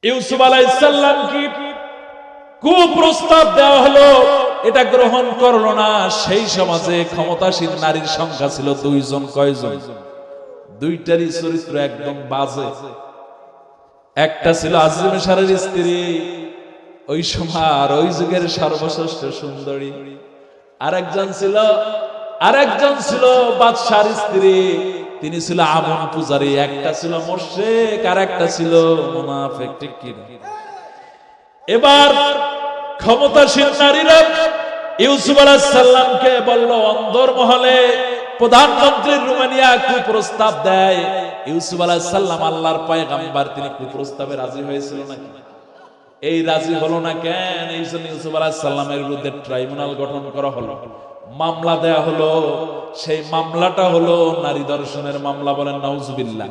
ইউসুফ আলাইহিস সালাম কি কুপ্রস্তাব দেওয়া হলো, এটা গ্রহণ করলো না। সেই সমাজে ক্ষমতাসীন নারীর সংখ্যা ছিল দুইজন। কয়জন? দুইটারই চরিত্র একদম বাজে। একটা ছিল আজিম সারের স্ত্রী, ওই সময় আর ওই যুগের সর্বশ্রেষ্ঠ সুন্দরী। আরেকজন ছিল বাদশার স্ত্রী, তিনি ছিল আমন পূজারী। একটা ছিল মুশরিক আর একটা ছিল মুনাফিক। ঠিক কি না? এবার ক্ষমতাসীন নারীরা ইউসুফ আলাইহিস সালামকে বলল, অন্দরমহলে প্রধানমন্ত্রীর রুমানিয়া কুপ্রস্তাব দেয়। ইউসুফ আলাইহিস সালাম আল্লাহর পয়গম্বর, তিনি কুপ্রস্তাবে রাজি হয়েছিল নাকি? এই রাজি হলো না কেন? এই জন্য ইউসুফ আলাইহিস সালামের বিরুদ্ধে ট্রাইব্যুনাল গঠন করা হলো, মামলা দেয়া হলো। সেই মামলাটা হলো নারী ধর্ষণের মামলা। বলেন নাউজুবিল্লাহ।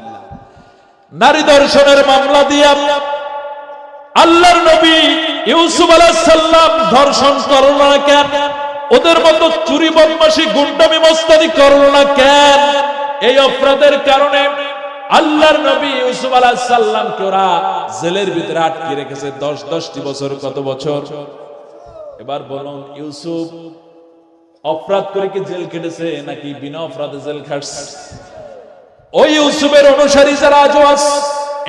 নারী ধর্ষণের মামলা দিয়া আল্লাহর নবী ইউসুফ আলাইহিস সালাম ধর্ষণ করল না কেন? ওদের মতো চুরি বদমাশি গুন্ডামি মস্তানি করল না কেন? এই অপরাধের কারণে আল্লাহর নবী ইউসুফ আলাইহিস সালামকে ওরা জেলের ভিতরে আটকে রেখেছে 10টি বছর। কত বছর? এবার বলুন, ইউসুফ অপরাধ করে কি জেল কেটেছে নাকি বিনা অপরাধে জেল খাটছে? ওই ইউসুফের অনুসারী যারা আজও আছে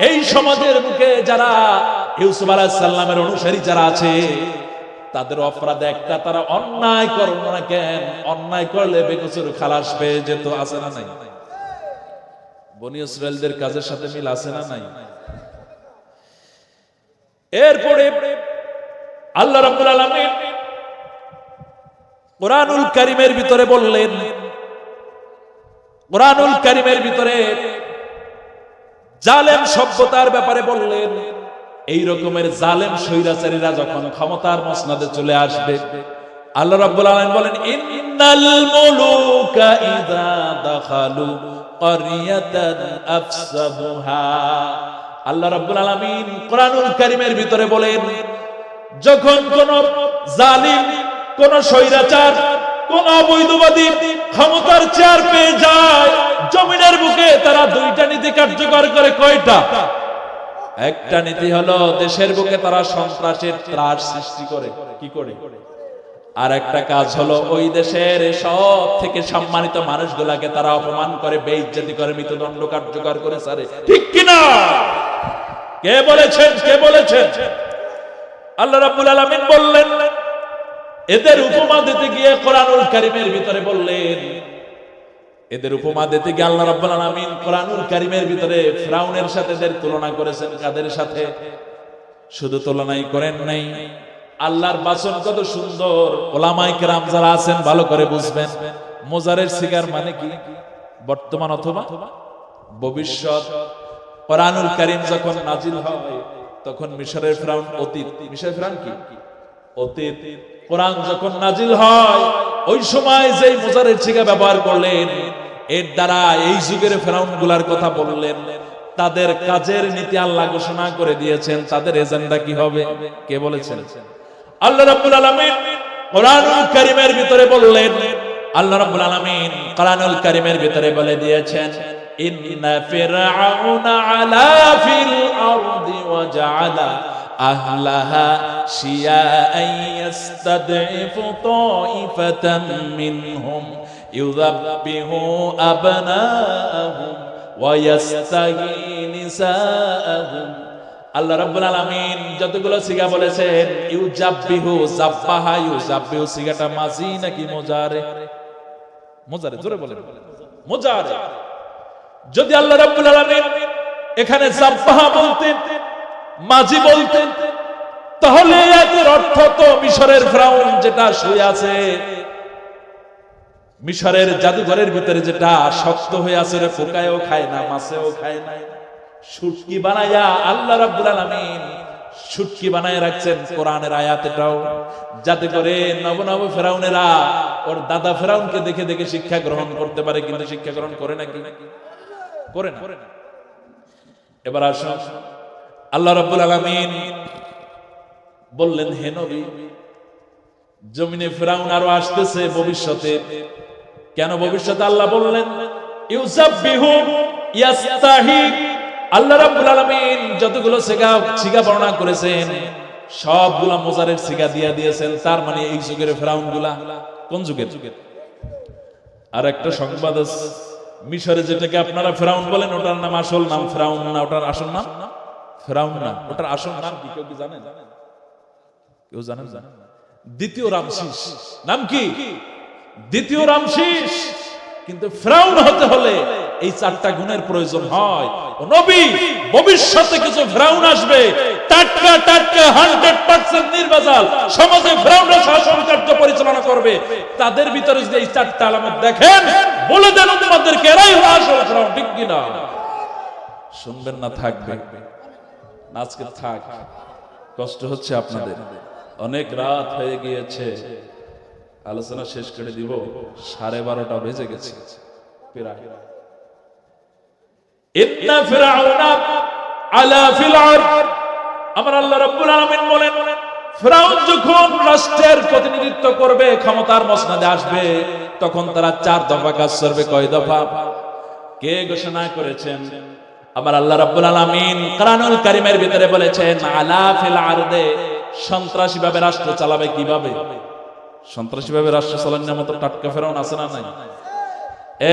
এই সমাজের বুকে, যারা ইউসুফ আলাইহিস সালামের অনুসারী যারা আছে, তাদের অপরাধ একটা, তারা অন্যায় করল না কেন? অন্যায় করলে বেকসুর খালাস পেয়ে যেত। আছে না নাই? বনি ইসরাইলদের কাজের সাথে মিল আছে না নাই? এরপরে আল্লাহ রাব্বুল আলামিন কোরআনুল কারীমের ভিতরে বললেন, কোরআনুল কারীমের ভিতরে জালেম সভ্যতার ব্যাপারে বললেন। এই রকমের জালেম স্বৈরাচারীরা যখন ক্ষমতার মসনদে চলে আসবে, আল্লাহ রাব্বুল আলামিন বলেন, ইন্নাল মুলুকা ইযা দাখালু ক্বরিয়াতান আফসাদুহা। আল্লাহ রাব্বুল আলামিন কোরআনুল কারীমের ভিতরে বলেন, যখন কোন জালিম, কোন স্বৈরাচার, কোন অবৈধবাদী ক্ষমতার চেয়ার পেয়ে যায়, জমিনের বুকে তারা দুইটা নীতি কার্যকর করে। কয়টা? একটা নীতি হলো দেশের বুকে তারা সন্ত্রাসের ত্রাস সৃষ্টি করে। কি করে? আর একটা কাজ হলো ওই দেশের সব থেকে সম্মানিত মানুষগুলাকে তারা অপমান করে, বেইজ্জতি করে, মৃত্যুদণ্ড কার্যকর করে সারে। ঠিক কিনা? কে বলেছেন? কে বলেছেন? আল্লাহ রাব্বুল আলামিন বললেন। এদের উপমা দিতে গিয়ে কোরআনুল কারীমের ভিতরে বললেন, এদের উপমা দিতে গিয়ে আল্লাহ রাব্বুল আলামিন কোরআনুল কারীমের ভিতরে ফিরাউনের সাথে এদের তুলনা করেছেন। কাদের সাথে? শুধু তুলনাই করেন নাই, আল্লাহর বাচন কত সুন্দর। ওলামায়ে কেরাম যারা আছেন ভালো করে বুঝবেন। মোজারের সিগার মানে কি? বর্তমান অথবা ভবিষ্যৎ। কোরআনুল কারীম যখন নাজিল হয় তখন মিশরের ফিরাউন অতীত। মিশরের ফিরাউন কি? অতীত। কোরআন যখন নাজিল হয় ওই সময় যেই মোজারের সিগা ব্যবহার করলেন, এর দ্বারা এই যুগের ফিরাউন গুলার কথা বললেন। তাদের কাজের নীতি আল্লাহ ঘোষণা করে দিয়েছেন, তাদের এজেন্ডা কি হবে? কে বলেছেন? আল্লাহ রাব্বুল আলামিন কোরআনুল কারীমের ভিতরে বললেন। আল্লাহ রাব্বুল আলামিন কোরআনুল কারীমের ভিতরে বলে দিয়েছেন, ইন্না ফিরআউনা আলা ফিল আরদি ওয়া জাআলা আহলাহা শিয়াআন ইস্তাদঈফু তাঈফাতান মিনহুম ইউযাব্বিহু আবনাআহুম ওয়া ইস্তাহয়ী নিসাআহুম। আল্লাহ রাব্বুল আলামিন যতগুলো সিগা বলেছেন, ইউযাব্বিহু, যাব্বাহা, ইউযাব্বিহু সিগাটা মাজি নাকি মুজারে? মুজারে। জোরে বলেন। মুজারে। যদি আল্লাহ রাব্বুল আলামিন এখানে যাব্বাহা বলতেন, মাজি বলতেন, তাহলে এর অর্থ তো মিশরের ফিরাউন যেটা শুয়ে আছে, মিশরের জাদুঘরের ভিতরে যেটা শক্ত হয়ে আছে, রে পোকায়ও খায় না, মাছেও খায় না, শুটকি বানায়া আল্লাহ রাব্বুল আলামিন শুটকি বানায় রাখছেন কোরআনের আয়াতটাও, যাতে করে নব নব ফেরাউনেরা ওর দাদা ফেরাউনকে দেখে দেখে শিক্ষা গ্রহণ করতে পারে। কিন্তু শিক্ষা গ্রহণ করে নাকি? করে না। এবার আসুন, আল্লাহ রাব্বুল আলামিন বললেন, হে নবী, জমিনে ফেরাউন আরো আসতেছে ভবিষ্যতে। কেন ভবিষ্যতে? আল্লাহ বললেন, ইউযাব্বিহু ইয়াস্তাহি, আল্লাহ রাব্বুল আলামিন যতগুলো সিগা বর্ণনা করেছেন সবগুলা মোজারের সিগা দিয়ে দিয়েছেন। তার মানে এই যুগের ফেরাউন গুলা কোন যুগের? আর একটা সংবাদ আছে, মিশরে যেটাকে আপনারা ফেরাউন বলেন ওটার নাম আসল নাম ফেরাউন না, ওটার আসল নাম ফেরাউন না, ওটার আসল নাম কি কেউ কি জানেন? কেউ জানেন? দ্বিতীয় রামসিস। নাম কি? দ্বিতীয় রামসিস। কিন্তু ফেরাউন হতে হলে এই চারটা গুণের প্রয়োজন হয়। ও নবী, ভবিষ্যতে কিছু ফেরাউন আসবে, টাটকা টাটকা 100% নির্বাচাল সমাজে ফেরাউনরা শাসন কার্য পরিচালনা করবে। তাদের ভিতরে যদি এই চারটা আলামত দেখেন, বলে দেন উম্মতদেরকে এরাই হলো আসল ফেরাউন, ঠিক কি না? শুনবেন না? থাকবে আজকে থাক। কষ্ট হচ্ছে আপনাদের, অনেক রাত হয়ে গিয়েছে, আলোচনা শেষ করে দিব, 12:30 বেজে গেছে প্রায়। ইন্না ফিরআউনা আলা ফিল আরদ, আমার আল্লাহ রাব্বুল আলামিন বলেন ফিরআউন যখন রাষ্ট্রের প্রতিনিধিত্ব করবে, ক্ষমতার মসনদে আসবে, তখন তারা 4 দফা কাজ করবে। কয় দফা? কে ঘোষণা করেছেন? আমার আল্লাহ রাব্বুল আলামিন কোরআনুল কারীমের ভিতরে বলেছেন আলা ফিল আরদে, সন্ত্রাসী ভাবে রাষ্ট্র চালাবে। কিভাবে? সন্ত্রাসী ভাবে রাষ্ট্র চালানোর মতো টাটকা ফেরাউন আছে না নাই?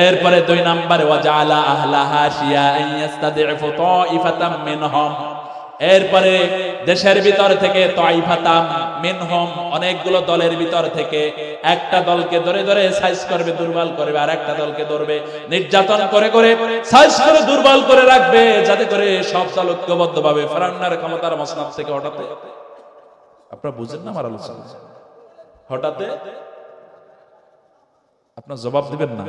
এরপরে 2 নম্বরে ওয়াজালা আহলাহা শিয়াআন ইয়াস্তাদিফু তাইফাতাম মিনহুম, এরপরে দেশের ভিতর থেকে তাইফাতাম মিনহুম, অনেকগুলো দলের ভিতর থেকে একটা দলকে ধরে ধরে সাইজ করবে, দুর্বল করবে, আর একটা দলকে ধরবে নির্যাতন করে করে সাইজ করে দুর্বল করে রাখবে, যাতে করে সব দল ঐক্যবদ্ধভাবে ফেরাউনের ক্ষমতার মসনদ থেকে হঠাতে। আপনারা বুঝেন না আমার আলোচনা? হঠাতে আপনার জবাব দিবেন না।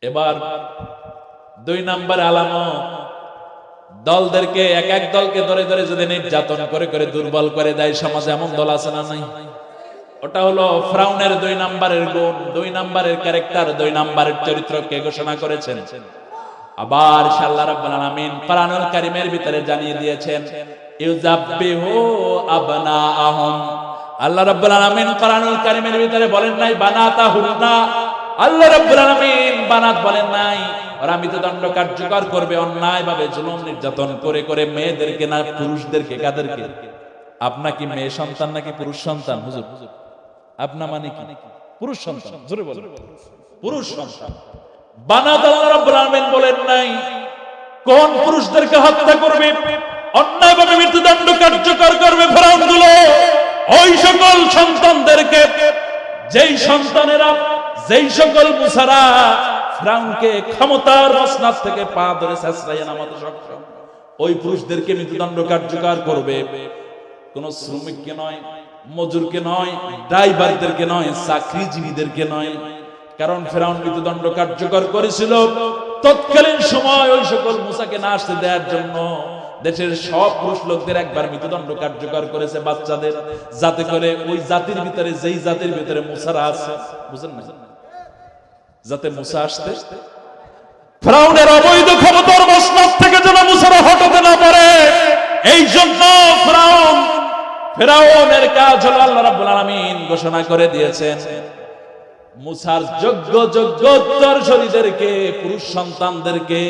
এবার 2 নম্বর আলামত, দলদেরকে এক এক দলকে ধরে ধরে যদি নির্যাতন করে করে দুর্বল করে দেয়, সমাজে এমন দল আছে না নাই? ওটা হলো ফিরআউনের 2 নম্বরের গুণ, 2 নম্বরের ক্যারেক্টার, 2 নম্বরের চরিত্রকে ঘোষণা করেছেন। আবার আল্লাহ রাব্বুল আলামিন কোরআনুল কারীমের ভিতরে জানিয়ে দিয়েছেন ইউযাব্বিহু আবনাআহুম। আল্লাহ রাব্বুল আলামিন কোরআনুল কারীমের ভিতরে বলেন নাই বানাতাহুন্না, আল্লাহ রাব্বুল আলামিন বানাত বলেন নাই। ওরা মৃত্যুদণ্ড কার্যকর করবে অন্যায় ভাবে জুলুম নির্যাতন করে করে, মেয়েদেরকে না পুরুষদেরকে। কাদেরকে? আপনা কি মেয়ে সন্তান নাকি পুরুষ সন্তান? হুজুর আপনা মানে কি? পুরুষ সন্তান। জোরে বলেন, পুরুষ সন্তান। বানাত আল্লাহ রাব্বুল আলামিন বলেন নাই কোন পুরুষদেরকে হত্যা করবে, অন্যায় ভাবে মৃত্যুদণ্ড কার্যকর করবে ফেরাউন গুলো, ওই সকল সন্তানদেরকে, যেই সন্তানেরা, যেই সকল মুসারা ফেরাউনকে ক্ষমতার মসনদ থেকে পা ধরে ছেঁচড়াইয়া নামাতে সক্ষম, ওই পুরুষদেরকে মৃত্যুদণ্ড কার্যকর করবে। কোন শ্রমিককে নয়, মজুরকে নয়, ড্রাইভারদেরকে নয়, চাকরিজীবীদেরকে নয়। কারণ ফেরাউন মৃত্যুদণ্ড কার্যকর করেছিল তৎকালীন সময় ওই সকল মুসাকে না আসতে দেওয়ার জন্য দেশের সব পুরুষ লোকদের একবার মৃত্যুদণ্ড কার্যকর করেছে, বাচ্চাদের, যাতে করে ওই জাতির ভিতরে, যেই জাতির ভিতরে মুসারা আছে, বুঝেন না, যাতে মুসা আসতে ফেরাউনের অবৈধ ক্ষমতার মসনদ থেকে যেন মুসারা হটাতে না পারে। এই জন্য ফেরাউনের কাজ হলো আল্লাহ রাব্বুল আলামিন ঘোষণা করে দিয়েছেন মুসার যোগ্য উত্তরসূরিদেরকে, পুরুষ সন্তানদেরকে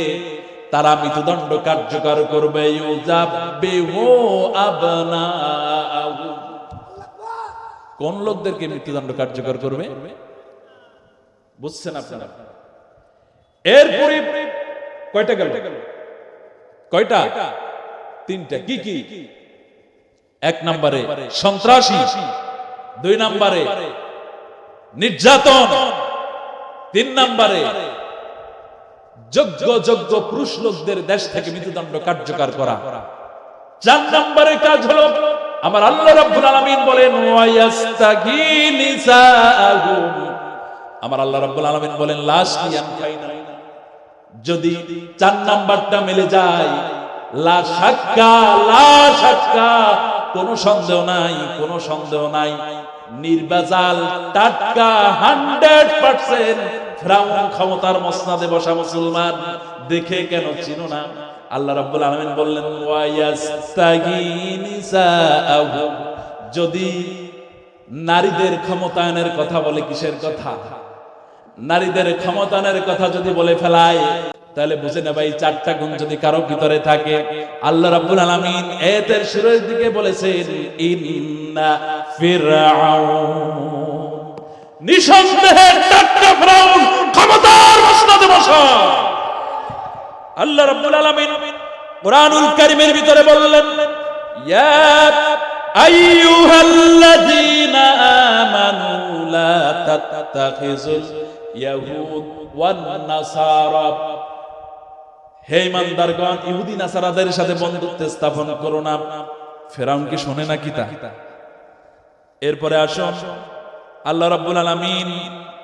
তারা মৃত্যুদণ্ড কার্যকর করবে। ইউযাব্বিহু আবনাআহু, কোন লোকদেরকে মৃত্যুদণ্ড কার্যকর করবে? বুঝছেন আপনারা? এরপরে কয়টা গেল? কয়টা? 3টা। কি কি? 1 নম্বরে সন্ত্রাসী, 2 নম্বরে নির্যাতন, 3 নম্বরে যোগ্য পুরুষ লোকদের দেশ থেকে মৃত্যুদণ্ড কার্যকর করা। 4 নম্বরে কাজ হলো আমার আল্লাহ রাব্বুল আলামিন বলেন ওয়ায়াস্তাগিনিসাহুম, আমার আল্লাহ রাব্বুল আলামিন বলেন লাশিয়ান খাইনা, যদি 4 নাম্বারটা মিলে যায়, লা শাক্কা, কোনো সন্দেহ নাই, নির্বাজাল টাটকা 100% ফেরাউন ক্ষমতার মসনদে বসা মুসলমান, দেখে কেন চিনো না? আল্লাহ রাব্বুল আলামিন বললেন ওয়ায়াস্তাগিনিসাহুম, যদি নারীদের ক্ষমতায়নের কথা বলে, কিসের কথা? নারীদের ক্ষমতায়নের কথা যদি বলে ফেলায়, তাহলে বুঝে না ভাই, চারটা গুণ যদি কারো ভিতরে থাকে, আল্লাহ রাব্বুল আলামিন আয়াতের শুরুর দিকে বলেছেন ইন্না ফিরআউন, নিঃসন্দেহে চারটা ফিরআউন ক্ষমতার মসনদে বসা। আল্লাহ রাব্বুল আলামিন কুরআনুল কারীমের ভিতরে বললেন ইয়া আইয়ুহাল্লাযীনা আমানু লা তাত্তাখিযুল ইয়াহুদ ওয়ান নাসারা, হে ঈমানদারগণ, ইহুদি নাসারাদের সাথে বন্ধুত্ব স্থাপন করো না। ফিরআউন কি শোনে না কিতা? এরপরে আসুন, আল্লাহ রাব্বুল আলামিন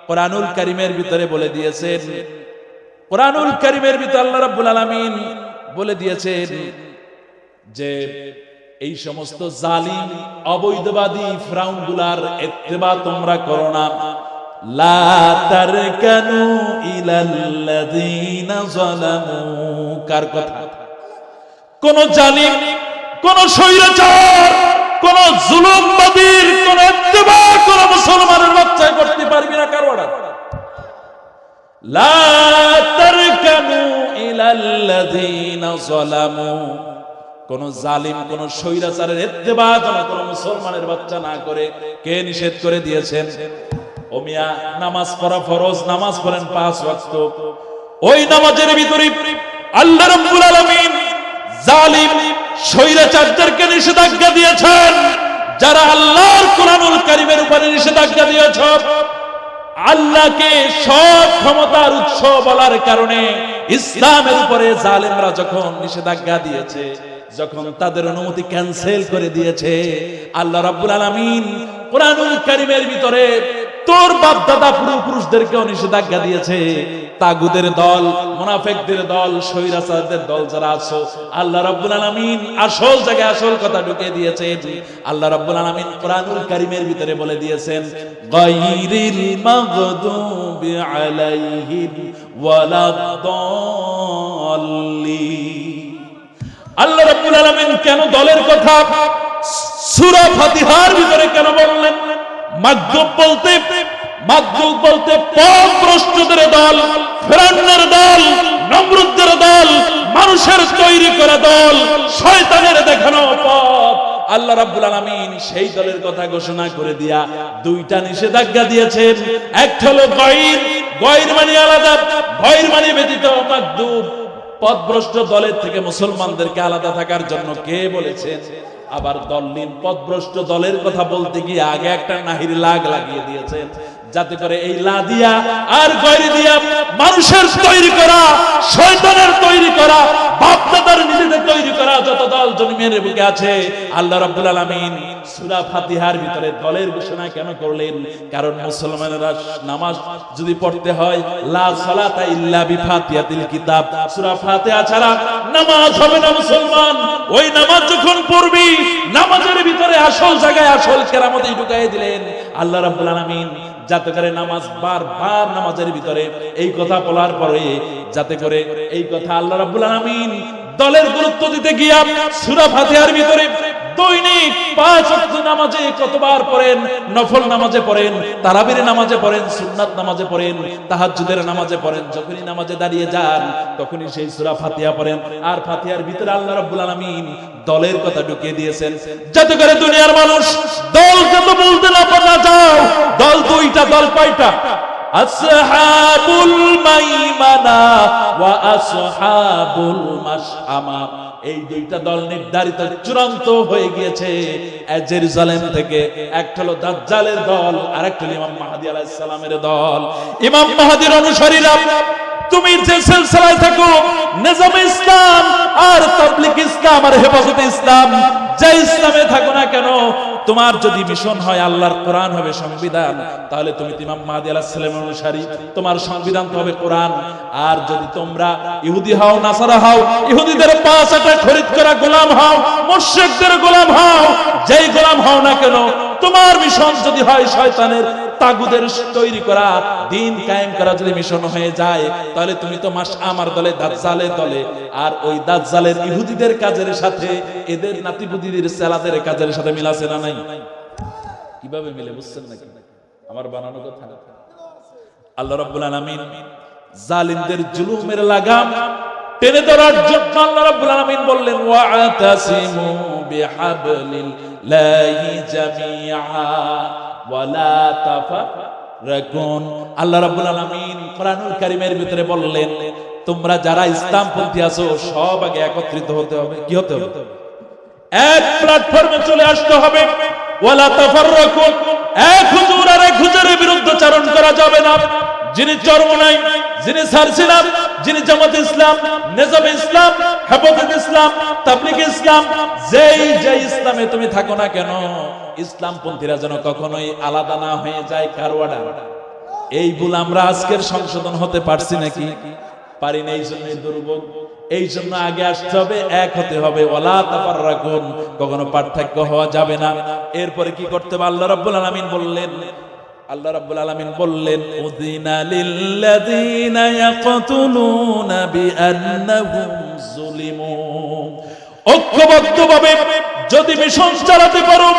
কুরআনুল কারীমের ভিতরে বলে দিয়েছেন, কুরআনুল কারীমের ভিতরে আল্লাহ রাব্বুল আলামিন বলে দিয়েছেন যে এই সমস্ত জালিম অবৈধবাদী ফিরআউনগুলার ইত্তেবা তোমরা করো না। লা তারকানু ইলাল্লাযীনা যালামু, কার কথা? কোন জালিম, কোন স্বৈরাচার, কোন জুলুমবাদীর কোন ইত্তেবা কোন মুসলমানের বাচ্চায় করতে পারবি না। কার ওটা? লা তারকানু ইলাল্লাযীনা যালামু, কোন জালিম, কোন স্বৈরাচারের ইত্তেবা যেন কোন মুসলমানের বাচ্চা না করে। কে নিষেধ করে দিয়েছেন? ও মিয়া, নামাজ পড়া ফরজ, নামাজ পড়েন 5 ওয়াক্ত। ওই নামাজের ভিতরে আল্লাহ রাব্বুল আলামিন জালিম স্বৈরাচারদেরকে নিষেধাজ্ঞা দিয়েছেন। যারা আল্লাহর কুরআনুল কারীমের উপরে নিষেধাজ্ঞা দিয়েছ, আল্লাহকে সব ক্ষমতার উৎস বলার কারণে ইসলামের উপরে জালেমরা যখন নিষেধাজ্ঞা দিয়েছে, যখন তাদের অনুমতি ক্যান্সেল করে দিয়েছে, আল্লাহ রাব্বুল আলামিন কুরআনুল কারীমের ভিতরে তোর বাপ দাদা পূর্বপুরুষদেরকেও নিষেধাজ্ঞা দিয়েছে। তাগুদের দল, মুনাফিকদের দল, স্বৈরাচারদের দল যারা আছো, আল্লাহ রাব্বুল আলামিন আসল জায়গায় আসল কথা ঢুকিয়ে দিয়েছে। আল্লাহ রাব্বুল আলামিন কুরআনুল কারীমের ভিতরে বলে দিয়েছেন গায়রিল মাগদুবি আলাইহিম ওয়ালাদ-দাল্লিন। আল্লাহ রাব্বুল আলামিন কেন দলের কথা সূরা ফাতিহার ভিতরে কেন বললেন? মাগদুব বলতে পথভ্রষ্টদের দল, ফিরআউনের দল, নমরুদের দল, মানুষের তৈরি করা দল, শয়তানের দেখানো পথ। আল্লাহ রাব্বুল আলামিন সেই দলের কথা ঘোষণা করে দিয়া দুইটা নিষেধাজ্ঞা দিয়েছেন। একটা হলো গয়র মানে আলাদা, গয়র মানে ব্যতীত। মাগদুব পথভ্রষ্ট দলের থেকে মুসলমানদেরকে আলাদা থাকার জন্য কে বলেছেন? আবার দল্লিন পথভ্রষ্ট দলের কথা বলতে গিয়ে আগে একটা নাহির লাগ লাগিয়ে দিয়েছেন, যাতে করে এই লা দিয়া আর গয়র দিয়া মানুষের তৈরি করা, শয়তানের তৈরি করা, বাপ দাদার নিজেদের তৈরি করা যত দল জমিনের বুকে আছে, আল্লাহ রাব্বুল আলামিন সূরা ফাতিহার ভিতরে দলের ঘোষণা কেন করলেন? কারণ মুসলমানেরা নামাজ যদি পড়তে হয়, লা সালাতা ইল্লা বিফাতিহাতিল কিতাব, সূরা ফাতিহা ছাড়া নামাজ হবে না মুসলমান। ওই নামাজ যখন পড়বি, নামাজের ভিতরে আসল জায়গায় আসল কেরামতি ঢুকাই দিলেন আল্লাহ রাব্বুল আলামিন, যাতে করে নামাজ বারবার নামাজের ভিতরে এই কথা বলার পরে, যাতে করে এই কথা আল্লাহ রাব্বুল আলামিন দলের গুরুত্ব দিতে গিয়া সূরা ফাতিহার ভিতরে দৈনিক 5 ওয়াক্ত নামাজে কতবার পড়েন, নফল নামাজে পড়েন, তারাবির নামাজে পড়েন, সুন্নাত নামাজে পড়েন, তাহাজ্জুদের নামাজে পড়েন, যখনই নামাজে দাঁড়িয়ে যান তখনই সেই সূরা ফাতিহা পড়েন। আর ফাতিহার ভিতরে আল্লাহ রাব্বুল আলামিন দলের কথা ঢুকিয়ে দিয়েছেন, যাতে করে দুনিয়ার মানুষ দল যত বলতে না যাও, দল দুইটা, দল কয়টা? আসহাবুল মাইমানা ওয়া আসহাবুল মাশআমা, এই দুইটা দল নির্ধারিত চূড়ান্ত হয়ে গিয়েছে জেরুজালেম থেকে। একটা হলো দাজ্জালের দল, আর একটা হলো ইমাম মাহদী আলাইহিস সালামের দল। ইমাম মাহদীর অনুসারীরা, তুমি যে সিলসিলায় থাকো, নিজামে ইসলাম আর তাবলীগ ইসলাম আর হেফাজতে ইসলাম, যে ইসলামে থাকো না কেন, তোমার যদি মিশন হয় আল্লাহর কোরআন হবে সংবিধান, তাহলে তুমি ইমাম মাহদী আলাইহিস সালামের অনুসারী, তোমার সংবিধান তো হবে কোরআন। আর যদি তোমরা ইহুদি হও, নাসারা হও, ইহুদিদের পাঁচ আটা খরিদ করা গোলাম হও, মুশরিকদের গোলাম হও, যেই গোলাম হও না কেন, তোমার মিশন যদি হয় শয়তানের তাগুদের তৈরি করা, দিন কায়েম করা যদি মিশন হয়ে যায়, তাহলে তুমি তো আমার দলে, দাজ্জালের দলে। আর ওই দাজ্জালের ইহুদিদের কাজের সাথে এদের নাতিপুতিদের সেলাদের কাজের সাথে মিল আছে না নাই? কিভাবে মিলে বুঝছেন নাকি আমার বানানো কথা? আল্লাহ রাব্বুল আলামিন জালিমদের জুলুমের লাগাম টেনে ধরার জন্য আল্লাহ রাব্বুল আলামিন বললেন ওয়াতাসিমু বিহাবলিল্লাহি জামিআ ওয়ালা তাফাররাকুন। আল্লাহ রাব্বুল আলামিন কোরআনুল কারীমের ভিতরে বললেন তোমরা যারা ইসলামপন্থী আছো সব আগে একত্রিত হতে হবে। কি হতে হবে? এক প্ল্যাটফর্মে চলে আসতে হবে। ওয়ালা তাফাররাকুন, এক হুজুর আর এক হুজুরের বিরুদ্ধে চারণ করা যাবে না। যিনি চরমনাই, যিনি সারসিলাম, যিনি জামাত ইসলাম, নিজাম ইসলাম, হেফাজত ইসলাম, তাবলীগ ইসলাম, যেই ইসলামে তুমি থাকো না কেন, ইসলামপন্থীরা যেন কখনোই আলাদা না হয়ে যায় কারওয়াডা। এই ভুল আমরা আজকের সংশোধন হতে পারছি নাকি? পারি না। এই জন্যই দুর্ভোগ। এই জন্য আগে আসতে হবে, এক হতে হবে। ওয়ালা তাফাররাকুন, কখনো পার্থক্য হওয়া যাবে না। এরপরে কি করতে হবে? আল্লাহ রাব্বুল আলামিন বললেন উযিনা লিল্লাযীনা ইয়াকতুলুনা বিআন্নাহুম যুলিমু। ঐক্যবদ্ধভাবে যদি মিশন চালাতে পারো,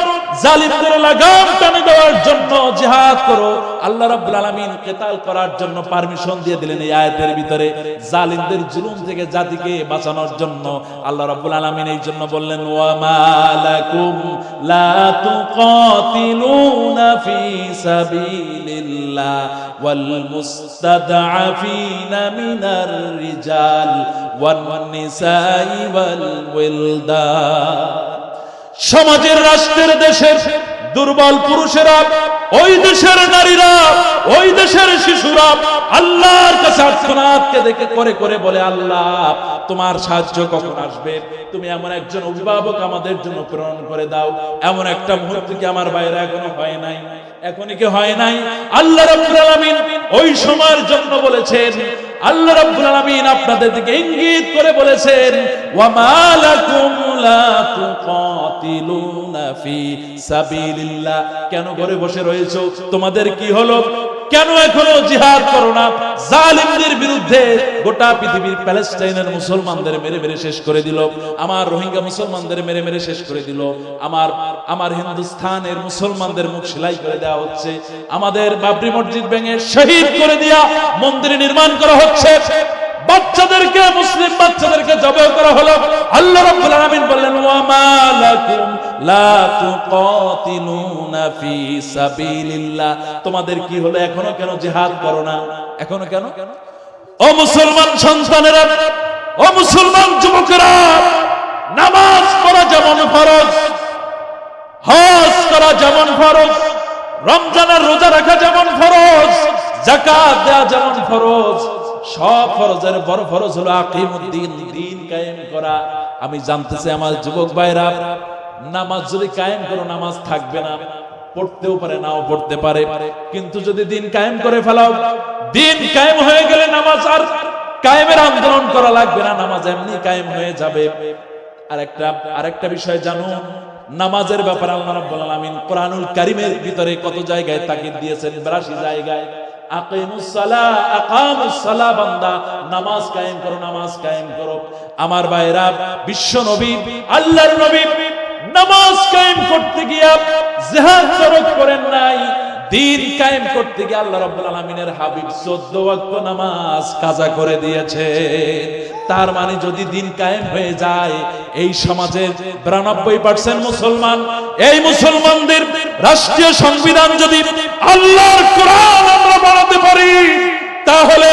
জালিমদের লাগাম টানে দেওয়ার জন্য জিহাদ করো। আল্লাহ রাব্বুল আলামিন কিতাল করার জন্য পারমিশন দিয়ে দিলেন এই আয়াতের ভিতরে। জালিমদের জুলুম থেকে জাতিকে বাঁচানোর জন্য আল্লাহ রাব্বুল আলামিন এই জন্য বললেন ওয়া মালাকুম লা তুকাতিলুনা ফি সাবিলিল্লাহ ওয়াল মুস্তাদআফিনা মিনার রিজাল ওয়ান নিসাই ওয়াল ওয়ালদান। সমাজের, রাষ্ট্রের, দেশের দুর্বল পুরুষেরা, ওই দেশের নারীরা, ওই দেশের শিশুরা আল্লাহর কাছে আর্তনাদকে দেখে করে করে বলে আল্লাহ তোমার সাহায্য কখন আসবে? তুমি এমন একজন অভিভাবক আমাদের জন্য প্রেরণ করে দাও। এমন একটা মুহূর্ত কি আমার বাইরে এখনো হয় নাই? এখনই কি হয় নাই? আল্লাহ রাব্বুল আলামিন ওই সময়ের জন্য বলেছেন, আল্লাহ রাব্বুল আলামিন আপনাদের দিকে ইঙ্গিত করে বলেছেন ওয়া মালাকুম লা তুকাতিলুনা ফি সাবিলিল্লাহ। কেন ঘরে বসে রয়েছো? তোমাদের কি হলো? কেন এখনো জিহাদ করো না? জালিমদের বিরুদ্ধে গোটা পৃথিবীর প্যালেস্টাইনের মুসলমানদের মেরে মেরে শেষ করে দিল, আমার রোহিঙ্গা মুসলমানদের মেরে মেরে শেষ করে দিল, আমার হিন্দুস্তানের মুসলমানদের মুখ সেলাই করে দেওয়া হচ্ছে, আমাদের বাবরি মসজিদ ভেঙে শহীদ করে দিয়া মন্দির নির্মাণ করা হচ্ছে, বাচ্চাদেরকে, মুসলিম বাচ্চাদেরকে জবাই করা হলো। আল্লাহ রাব্বুল আলামিন বললেন ওয়া মালাকুম লা তুকাতিলুনা ফি সাবিলিল্লাহ। তোমাদের কি হলো? এখনো কেন জিহাদ করো না? এখনো কেন? ও মুসলমান সন্তানেরা, ও মুসলমান যুবকেরা, নামাজ পড়া যেমন ফরজ, হজ করা যেমন ফরজ, রমজানের রোজা রাখা যেমন ফরজ, যাকাত দেওয়া যেমন ফরজ, সব ফরজের বড় ফরজ হলো আকিমুদ্দিন, দ্বীন কায়েম করা। আমি জানতে চাই আমার যুবক ভাইরা, নামাজ যদি কায়েম করো নামাজ থাকবে না, পড়তেও পারে নাও পড়তে পারে, কিন্তু যদি দিন কায়েম করে ফেলাও, দিন কায়েম হয়ে গেলে নামাজ আর কায়েমের আন্দোলন করা লাগবে না, নামাজ এমনি কায়েম হয়ে যাবে। আরেকটা বিষয় জানো, নামাজের ব্যাপারে আল্লাহ রাব্বুল আলামিন কোরআনুল কারীমের ভিতরে কত জায়গায় তাকিদ দিয়েছেন? 82 জায়গায়। আকিমুস সালাহ, আকামুস সালাহ, বান্দা নামাজ কায়েম করো, নামাজ কায়েম করো। আমার ভাইরা, বিশ্ব নবী, আল্লাহর নবী নামাজ কায়েম করতে গিয়া জিহাদ তরক করেন নাই। দিন কায়েম করতে গিয়ে আল্লাহ রাব্বুল আলামিনের হাবিব 14 ওয়াক্ত নামাজ কাজা করে দিয়েছে। তার মানে যদি দিন কায়েম হয়ে যায়, এই সমাজের 92% মুসলমান, এই মুসলমানদের রাষ্ট্রীয় সংবিধান যদি আল্লাহর কোরআন আমরা বানাতে পারি, তাহলে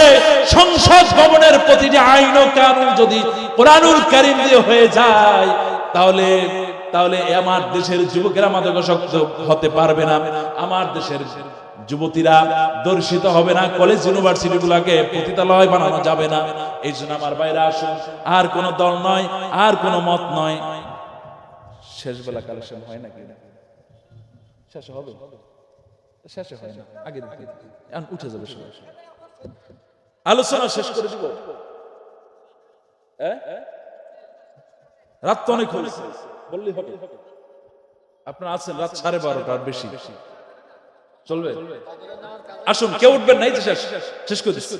সংসদ ভবনের প্রতিটি আইন ও কানুন যদি কোরআনুল কারীম দিয়ে হয়ে যায়, তাহলে আমার দেশের যুবকেরা মাদকাসক্ত হতে পারবে না, আমার দেশের যুবতীরা দর্শিত হবে না, কলেজ ইউনিভার্সিটি গুলাকে পতিতালয় বানানো যাবে না। এই জন্য আমার বাইরে আসুন, আর কোন দল নয়, আর কোন মত নয়। শেষ বেলা কালেকশন হয় নাকি? শেষ হবে? শেষে হয় না, আগে উঠে যাবে। আলোচনা শেষ করে দিব। রাত তো অনেক হয়েছে, বললেই হবে। আপনারা আছেন রাত 12:30 বেশি চলবে? আসুন, কেউ উঠবেন নাই, শেষ করে দিচ্ছি।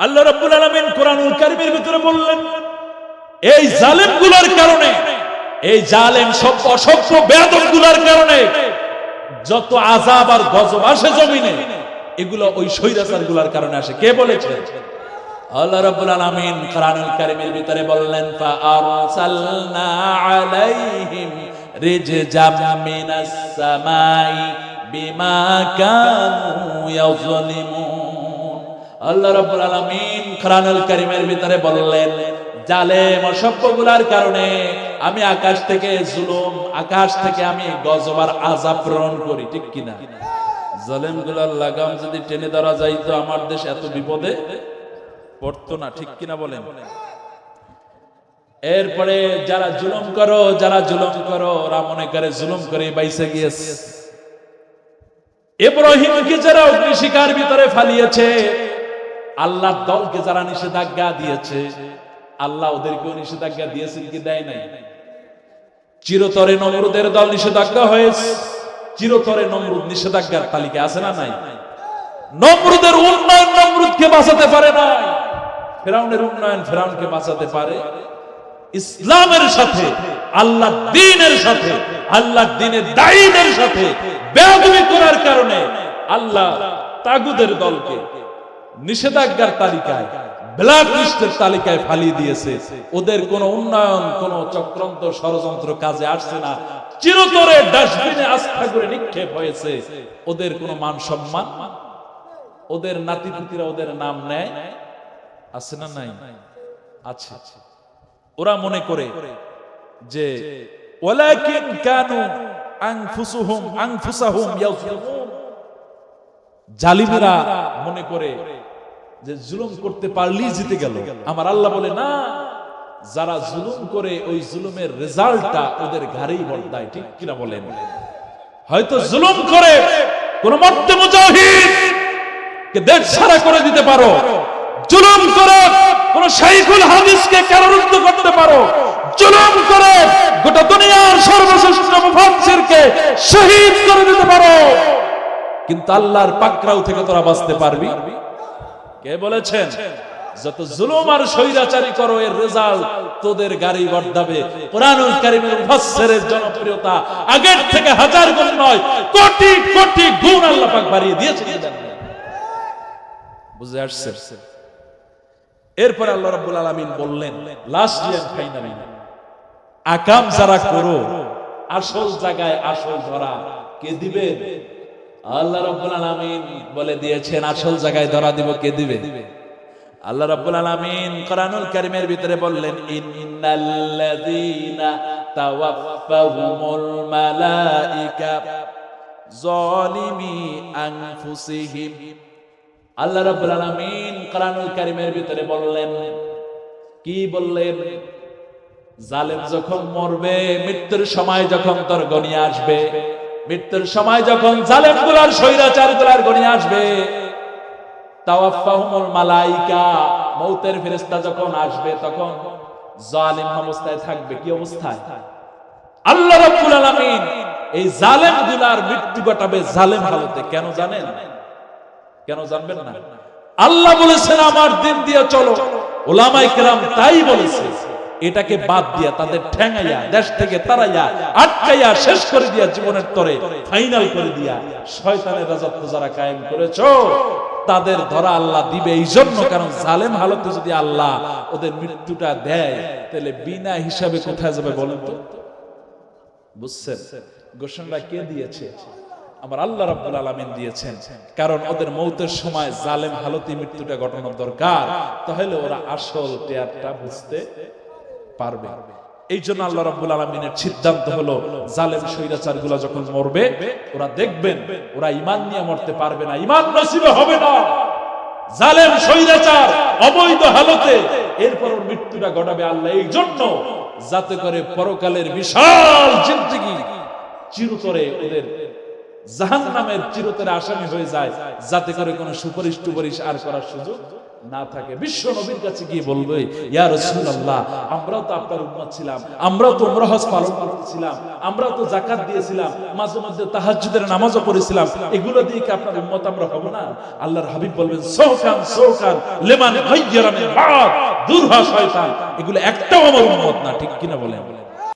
আল্লাহ রাব্বুল আলামিন কোরআনুল কারীমের ভিতরে বললেন, এই জালেমগুলোর কারণে, এই জালেম সব অসভ্য বেয়াদবগুলোর কারণে যত আযাব আর গজব আসে জমিনে এগুলো ওই স্বৈরাচারগুলোর কারণে আসে। কে বলেছে? আল্লাহ রাব্বুল আলামিন কোরআনুল কারীমের ভিতরে বললেন ফা আরসালনা আলাইহিম রিজজাম মিনাস সামাই বিমা কানু ইয়াযলিমুন। আল্লাহ রাব্বুল আলামিন কোরআনুল কারীমের ভিতরে বললেন জালেম অসভ্যগুলার কারণে আমি আকাশ থেকে জুলুম, আকাশ থেকে আমি গজব আর আযাব প্রেরণ করি। ঠিক কিনা? জালেমগুলার লাগাম যদি টেনে ধরা যাইতো আমার দেশ এত বিপদে পড়তো না। ঠিক কিনা বলেন? এরপরে যারা জুলুম করো ওরা মনে করে জুলুম করে বাইসে গিয়েছে। ইব্রাহিমকে যারা অগ্নিশিখার ভিতরে ফালিয়েছে, আল্লাহর দলকে যারা নিষেধাজ্ঞা দিয়েছে, আল্লাহ ওদেরকেও নিষেধাজ্ঞা দিয়েছেন কি দেয় নাই? চিরতরে নমরুদের দল নিষেধাজ্ঞা হয়েছে। চিরতরে নমরুদ নিষেধাজ্ঞার তালিকা আছে না নাই? নমরুদের উন্নয়ন নমরুদকে বাঁচাতে পারে না, ফেরাউনের উন্নয়ন ফেরাউনকে বাঁচাতে পারে। ইসলামের সাথে, আল্লাহ দ্বীনের সাথে, আল্লাহ দ্বীনের দায়ীদের সাথে বেয়াদবি করার কারণে আল্লাহ তাগুদের দলকে নিষেধাজ্ঞার তালিকায়, ব্ল্যাক লিস্টের তালিকায় ফালিয়ে দিয়েছে। ওদের কোন উন্নয়ন, কোন চক্রান্ত ষড়যন্ত্র কাজে আসছে না। চিরতরে ডাস্টবিনে আস্থা করে নিক্ষেপ হয়েছে। ওদের কোন মান সম্মান, ওদের নাতিপুতিরা ওদের নাম নেয় আছে না নাই? আছে। ওরা মনে করে যে ওয়ালাকিন কানু আনফুসাহুম ইয়াযলিমুন। জালিমেরা মনে করে যে জুলুম করতে পারলেই জিতে গেল। আমার আল্লাহ বলে না, যারা জুলুম করে ওই জুলুমের রেজাল্টটা ওদের ঘাড়েই বর্তায়। ঠিক কিনা বলেন? হয়তো জুলুম করে কোন মর্দে মুজাহিদ কে দেশ ছাড়া করে দিতে পারো, জুলুম করে কোন শাইখুল হাদিসকে কারারুদ্ধ করতে পারো, জুলুম করে গোটা দুনিয়ার সর্বশ্রেষ্ঠ মুফাসসিরকে শহীদ করে দিতে পারো, কিন্তু আল্লাহর পাকড়াও থেকে তোরা বাঁচতে পারবি? কে বলেছেন? যত জুলুম আর স্বৈরাচারী করো এর রেজাল্ট তোদের গাড়ি বর্তাবে। কোরআনুল কারীমের মুফাসসিরের জনপ্রিয়তা আগের থেকে হাজার গুণ নয়, কোটি কোটি গুণ আল্লাহ পাক বাড়িয়ে দিয়েছেন। বুঝে আসছে? এরপর আল্লাহ রাব্বুল আলামিন বললেন লাস্ট ইয়ার ফাইনালি, আকাম যারা করো আসল জায়গায় আসল ধরা কে দিবে? আল্লাহ রাব্বুল আলামিন বলে দিয়েছেন আসল জায়গায় ধরা দিব কে দিবে? আল্লাহ রাব্বুল আলামিন কোরআনুল কারীমের ভিতরে বললেন ইন্নাল্লাযীনা তাওয়াফাহুমুল মালায়েকা যালিমি আনফুসিহিম। আল্লাহ রাব্বুল আলামিন কোরআনুল কারীমের ভিতরে বললেন, কি বললেন? জালেম যখন মরবে, মৃত্যুর সময় যখন তোর গনিয়ে আসবে, মৃত্যুর সময় যখন জালেমগুলার স্বৈরাচারগুলার গনিয়ে আসবে, তাওয়াফাহুমুল মালায়েকা, মউতের ফেরেশতা যখন আসবে তখন জালিম অবস্থায় থাকবে। কি অবস্থায়? আল্লাহ রাব্বুল আলামিন এই জালেমগুলার মৃত্যু ঘটাবে জালেম হালতে। কেন জানেন? কেন জানবেন না? আল্লাহ বলেছেন আমার দিন দিয়ে চলো। উলামায়ে কেরাম তাই বলেছে, এটাকে বাদ দিয়া, তাদের ঠ্যাঙাইয়া, দেশ থেকে তাড়াইয়া, আটকাইয়া, শেষ করে দিয়া, জীবনের তরে ফাইনাল করে দিয়া শয়তানের রাজত্ব যারা কায়েম করেছো তাদের ধরা আল্লাহ দিবে এই জন্য। কারণ জালেম হালতে যদি আল্লাহ ওদের মৃত্যুটা দেয় তাহলে বিনা হিসাবে কোথায় যাবে বলেন তো? বুঝছেন? ঘোষণা কে দিয়েছে? আমার আল্লাহ রাব্বুল আলামিন দিয়েছেন। কারণ ওদের মৌতের সময় জালেম হালতে মৃত্যুটা ঘটানোর দরকার, তাহলে ওরা আসল টেয়ারটা বুঝতে পারবে। এই জন্য আল্লাহ রাব্বুল আলামিনের সিদ্ধান্ত হলো জালেম স্বৈরাচারগুলো যখন মরবে ওরা দেখবেন ওরা ঈমান নিয়ে মরতে পারবে না, ঈমান নসিবে হবে না। জালেম স্বৈরাচার অবৈধ হালতে এরপর মৃত্যুটা ঘটাবে আল্লাহ এই জন্য, যাতে করে পরকালের বিশাল জিন্দেগি চিরতরে ওদের জাহান্নামের চিরতরে আসামি হয়ে যায়, যাতে করে কোনো সুপারিশ টুপারিশ আর করার সুযোগ না থাকে। বিশ্ব নবীর কাছে গিয়ে বলবে, ইয়া রাসূলুল্লাহ, আমরাও তো আপনার উম্মত ছিলাম, আমরাও তো উমরা হজ পালন করতেছিলাম, আমরাও তো যাকাত দিয়েছিলাম, মাঝে মধ্যে তাহাজ্জুদের নামাজও পড়েছিলাম, এগুলো দিয়ে কি আপনার উম্মত আমরা হব না? আল্লাহর হাবিব বলবেন, সৌকান সৌকান লিমান গায়্যারা মিন বাদ, দূর হ শয়তান, এগুলো একটাও আমার উম্মত না। ঠিক কিনা বলেন?